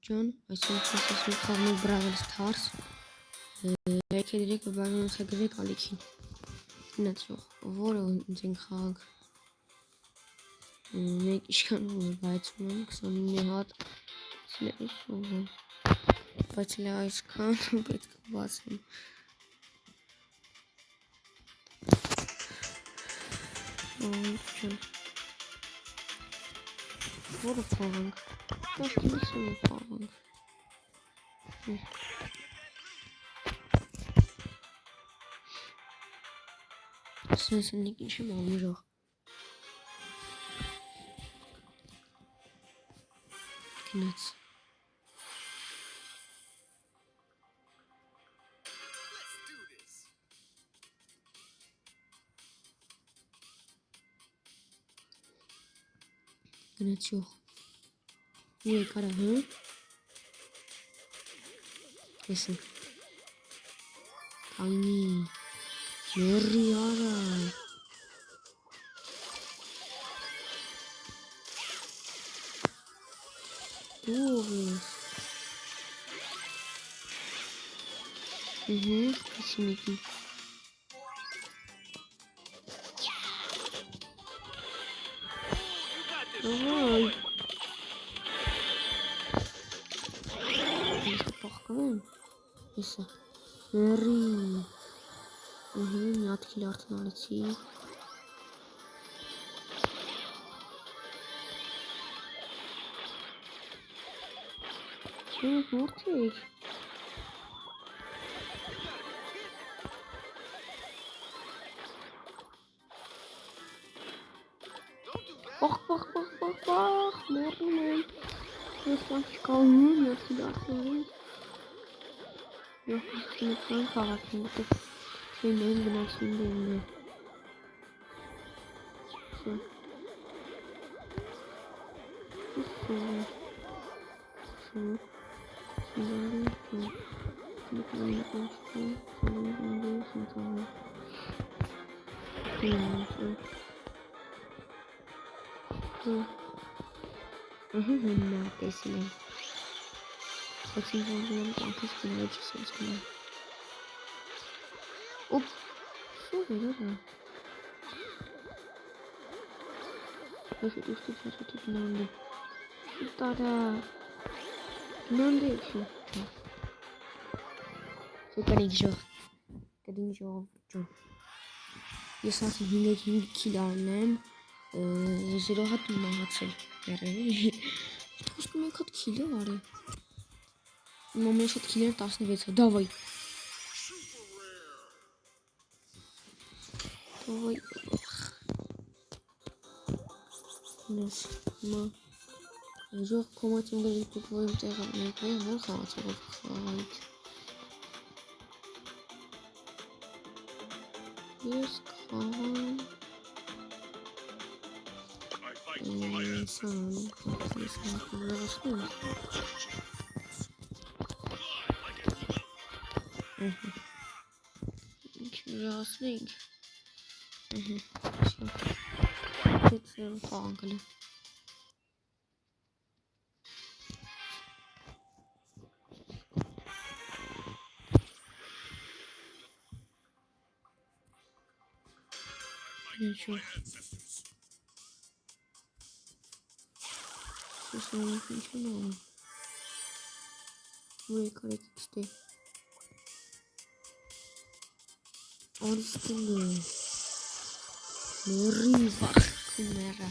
John, այսինքն ասում խաղում Brawl Stars Like direkt բաժանում ցագրեք ալիքին Գնացող, որը ինձ ենք խաղանք Մենք իշքան բայց ունենք 29 հատ Սիլերից ուղում Բայց լա այսքան պետք է բացեմ Որը խաղանք Դաշտինս եմ խաղանք Սենսնիկ ինչ եմ ամիրող Գնաց Գնացող Ու եկարա հը Եսն Կայնի Մերի արա Դուղ ես Կիսի մեկին Ահայ Ես պախկավեմ Եսա Մերի Մի հատ քիլ արդեն ալեցի Մորթիկ Պախ Մերում եմ Ես կանք չկալնում Մի հատ քիլ արդեն ալեց Ես չնիկան խաղացին Ոտև Չեն են գնացին դեմն է Հնա տեսին եմ Խոցին որում կանքից գնայ չսենց գնա Ոպ Սուր էր արա Ես ուստի չասոտի գնանդի Շուտարա Գնանդի էքշու Սուկարիկ ժող Կդին ժող ջոն Ես ասի 5 քիլ արնեմ 0 հատ մահացել Երևի Խոսքում ենք հատ քիլ է արի Մամեշ հատ քիլեր 16 է Դավայ Դավայ Նես Մա Ժող կոմատին գրի տուպվոյմ տեղը Մենք վայ որ խաղացողով խաղայիք Ես կխաղամ Սան Ես կվրաղասնում Ինչ վրաղասնենք Հետ խաղան կլի Նիչո Սուսանիք ինչ եմ անում Ու եկարեք իքստե Արիստին է Մերի վախ Մերը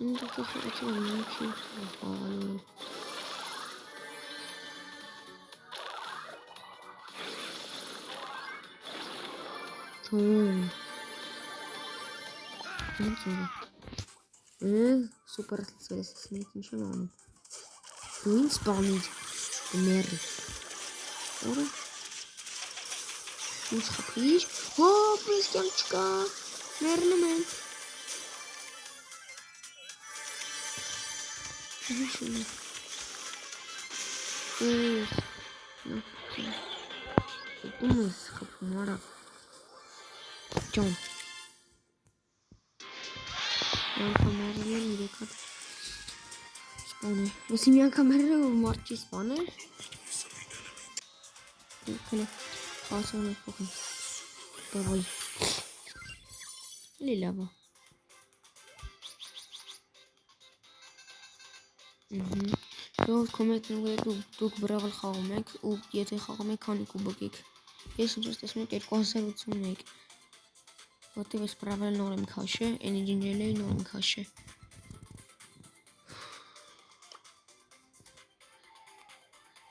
Ինձ խաղացել եմ ինչ խաղալու Թոմ Ինչ է Սուպեր ասլիցվել ես ասլիք ինչ եմ անում Դու ինձ սպանիր Մերի Որը Ինչ խապիր Հոպ ես կյանք չկա Մերնում եմ Ինչ ունի Դու ես խապում արա Ջոն Անդամարել եմ իրեքատ Սպան է։ Ոսի մի անգամ հեռը որ մարդ չի սպանել։ Քնե խաղացողն է փոխում։ Դավայ։ Էլի լավ է։ Դուք կոմենտներում գրեք դուք բրավել խաղում եք ու եթե խաղում եք քանի կուբոկ եք։ Ես ինչպես տեսնում եք 281 որտեղ ես բրավել նոր եմ քաշը, այն ինժեներների նոր եմ քաշը։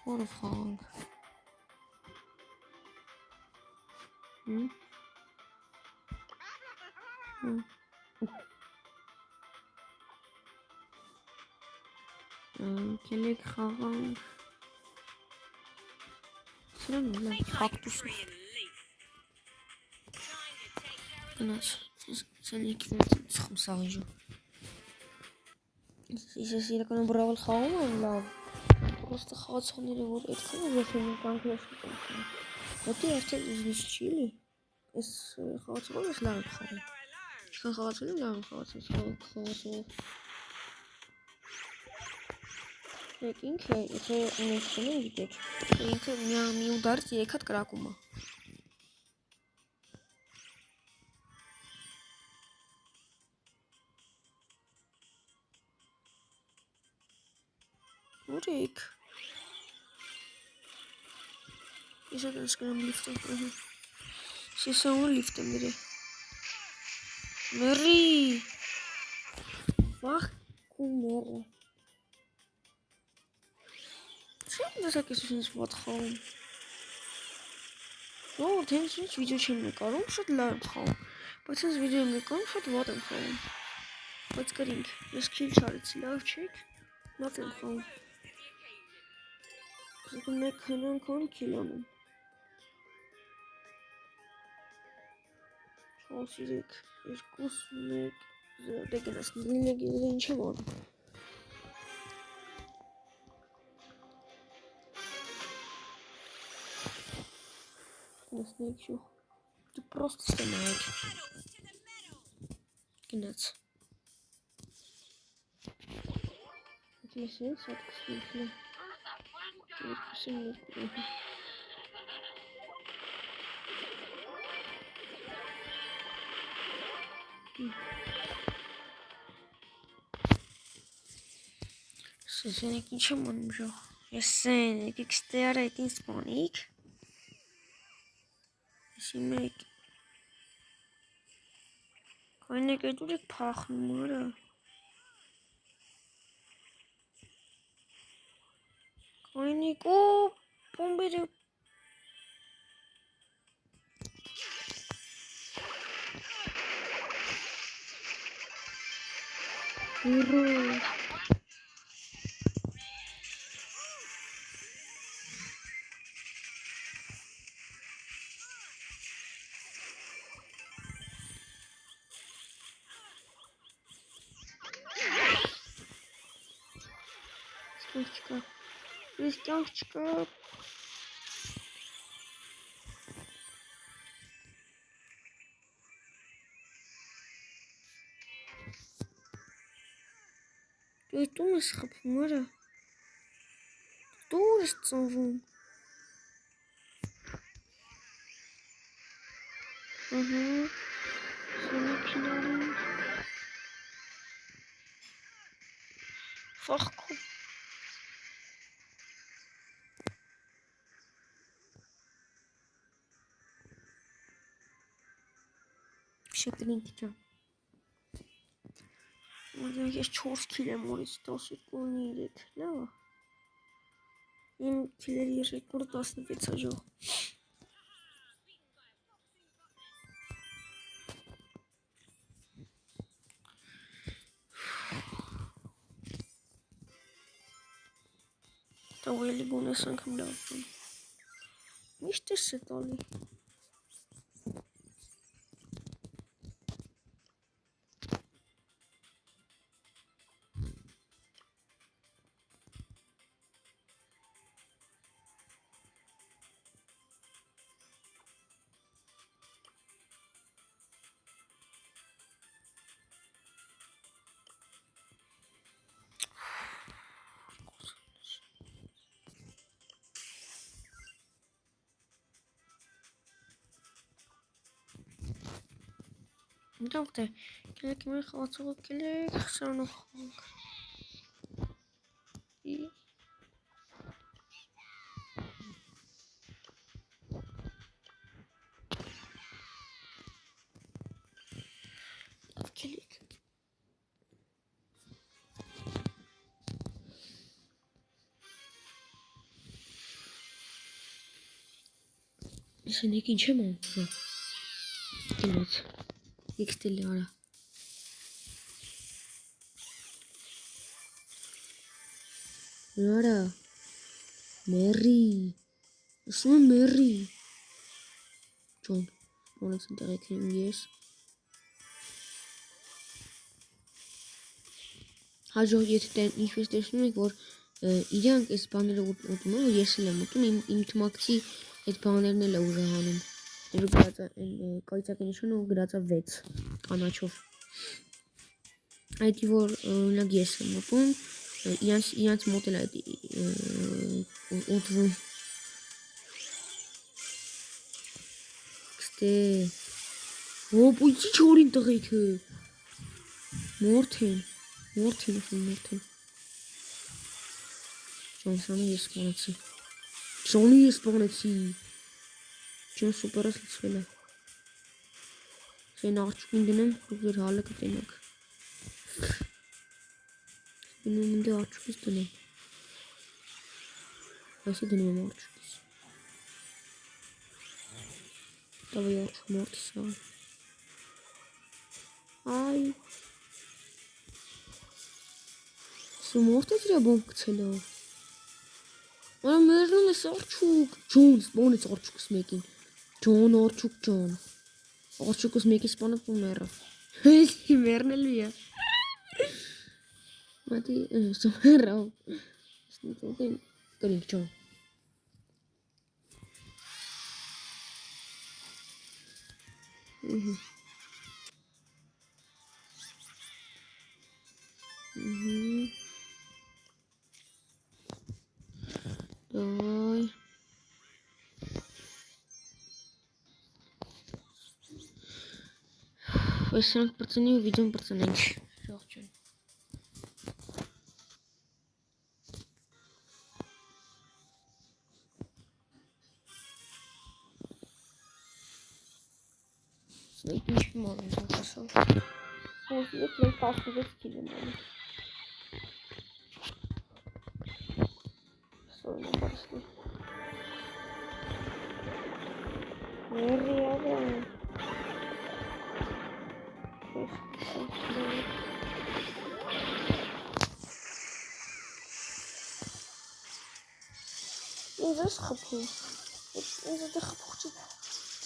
Որով խաղանք։ Կելեք խաղանք։ Սրան ուլա խաղտուսը։ Գնաց, սենիքի վեցից խմսաղիժու։ Ես իրականում բրավել խաղում եմ լավ։ Պրոստը խաղացողները որ այդքան է եխեմ կանք ես ուտանքն։ Հետի արդեն իզնիշ չի լի։ Ես խաղացողով ես լավ եմ խաղում։ Չքան խաղացել եմ լավ եմ խաղացող։ Եկ ինքը, եթե ունենք չնեն գիտեք, ինքը մի ուդարից 3 հատ կրակում է։ Ուր եք։ Ես այդ նսկրեմ լիվտ եմ։ Ես ամուր լիվտ եմ գրե։ Մերի։ Վախ կու մերը։ Չեմ դասակ ես ինձ վատ խաղում։ Որ թենց ինձ վիդեո չեմ նկարում, շատ լավ եմ խաղում։ Բայց ինձ վիդեո եմ նկարում, շատ վատ եմ խաղում։ Բայց կրինք, ես քիլ չարեցի, լավ չեք, վատ եմ խաղում։ Զգում մեկ հնանքան քիլ անեմ։ Չասիրեք, 2, 1, դե գնաս, նիլեգիները ինչ եմ անում։ Գնասնեք շուխ, դու պրոստ ստենայեք։ Գնաց։ Ես են սատ կսնիքն է։ Երկուսին ներկուրը։ Սենեք ինչ եմ անում ժող։ Ես սենեք եք ստեար այդ ինձ սպանիք։ Եսի մեկ։ Կայնեք այդ ուր եք պախնում արա։ Կայնեք ու պոմբերը։ Ուռո։ Սկանք չկա, սկանք չկա, դու այդ ում ես խպում արա, դու ուր ես ծնվում, սենիքին արում, վախքում, շետրինք ճան, Մոդենք ես 4 քիլ եմ օրից 12-3, լավա, իմ քիլերի ռեկորդ 16 աժող, տավ էլի գունես անգամ լավ բան, միշտ ես է տալի, Dokter, kijk me gaat ook leeg zo nog. Klik. Sen ne giyeceğim onu? Evet. Tekstilli ara. Ara. Mary. İsmi Mary. John. Orası direkt yes. Հաջող եթե ինչպես տեսնում եք, որ իրանք այս բաները ուտում են, որ ես էլ եմ ուտում, իմ թմակցի այդ բաներն էլ է ուժահանում։ Դեռ գրած է կայծակի նշանը ու գրած է 6 կանաչով։ Այդ որ օրինակ ես եմ ուտում, իրանց մոտ էլ այդ ուտվում։ Ստե։ Ոպ, ինչի չորին տղեքը։ Մորթեն։ Johnny ես սպանեցի։ John սուպերս լցվել է։ Սեն աղջիկին դնեմ, դուք ձեր հալը կտենաք։ Դնում ընդ աղջիկից դնեմ։ Այսի դնում եմ աղջիկից։ Давай աղջիկ մորթի սա։ Այ։ Սու մորթ է դրա բոմ կցելով։ Արա մերնում ես աղջուկ։ Ջոն, սպանեց աղջուկս մեկին։ Ջոն, աղջուկ ջոն։ Աղջուկս մեկի սպանեց ու մեռավ։ Հեսի մեռնելու է։ Մատի սմեռավ։ Ստուտեն կրինք ջոն։ Давай. Весенок пацаны увидим пацаны. Жохчен. Смотрите, ничего можно запасал. Вот, я пасу застилен. Сольно пошли. Нереально. Ինձ խփում։ Ինձ դե խփողջի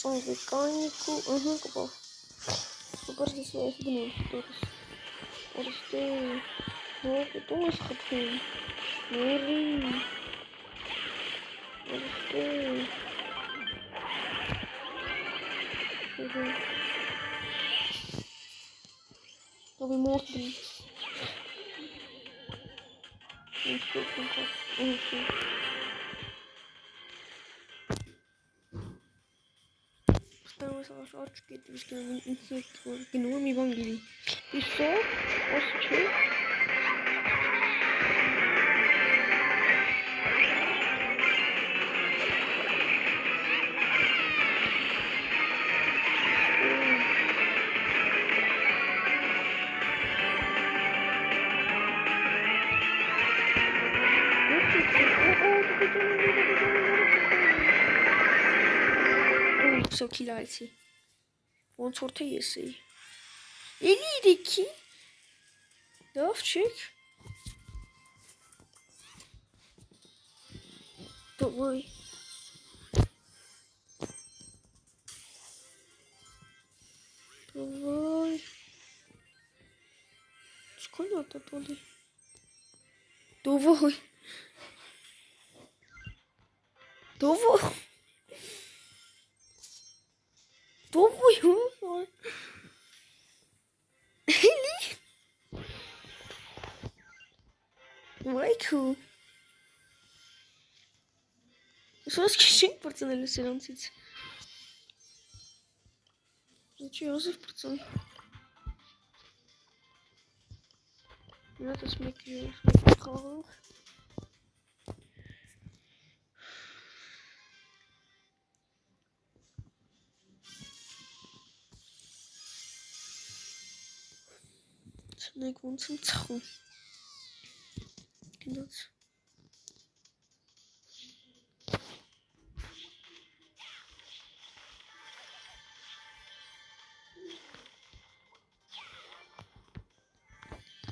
ծոնգի կանիկու, կպավ։ Սուպեր հիսի այս դնում դուրս։ Օրստե, նոք դու ես խփում։ Մերի։ Օրստե։ Դովի մորդ դի։ Ինձ դուքն կապ։ Ставилось арчки, то есть геном Евангелий. И все, осчу. Все кидайте. Он сорта если. Или реки. Давчик. Давай. Давай. Сколько туди? Давай. Давай. Давай. Или. Майкл. Что с кишень пацаны селенцից. Зачем Йозеф пацан? Նա դες մեկ խաղող։ Ցնեք ոնց եմ ծխում։ Գնաց։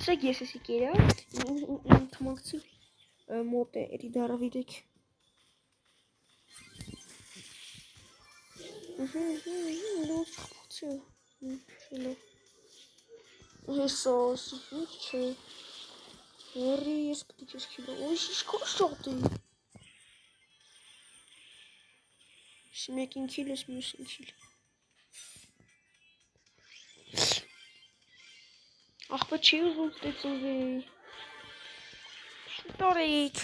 Սա ես էսի կերա, թմակցի մոտ է, էրի դարավիրեք։ Լոս խպացի է, չելա։ Հեսոս, ինչ չէ։ Հերի ես պտի չես կիլո, ոյ շիշկոր շատ է։ Մեկին քիլ ես, մյուսին քիլ։ Ախպը չի ուզում ստեցնվի։ Շուտորիկ։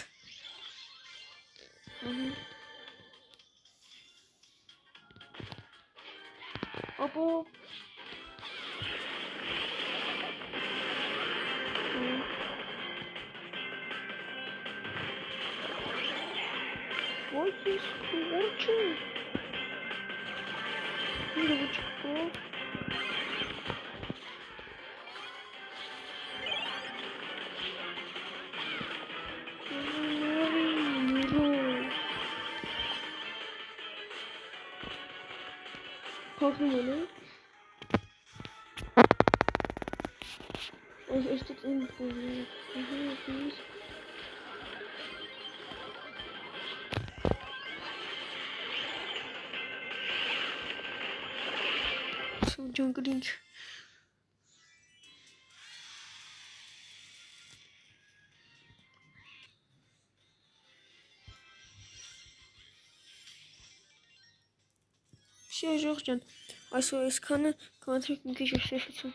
Ապո։ Ոյ ես կուղորջը։ Իրը վճկո։ Փոխում են, այս դից իմ փոխում ջանգլինչ Շեժող ջան, այսօր այսքանը կանտրեք մի քիչ շեշեցում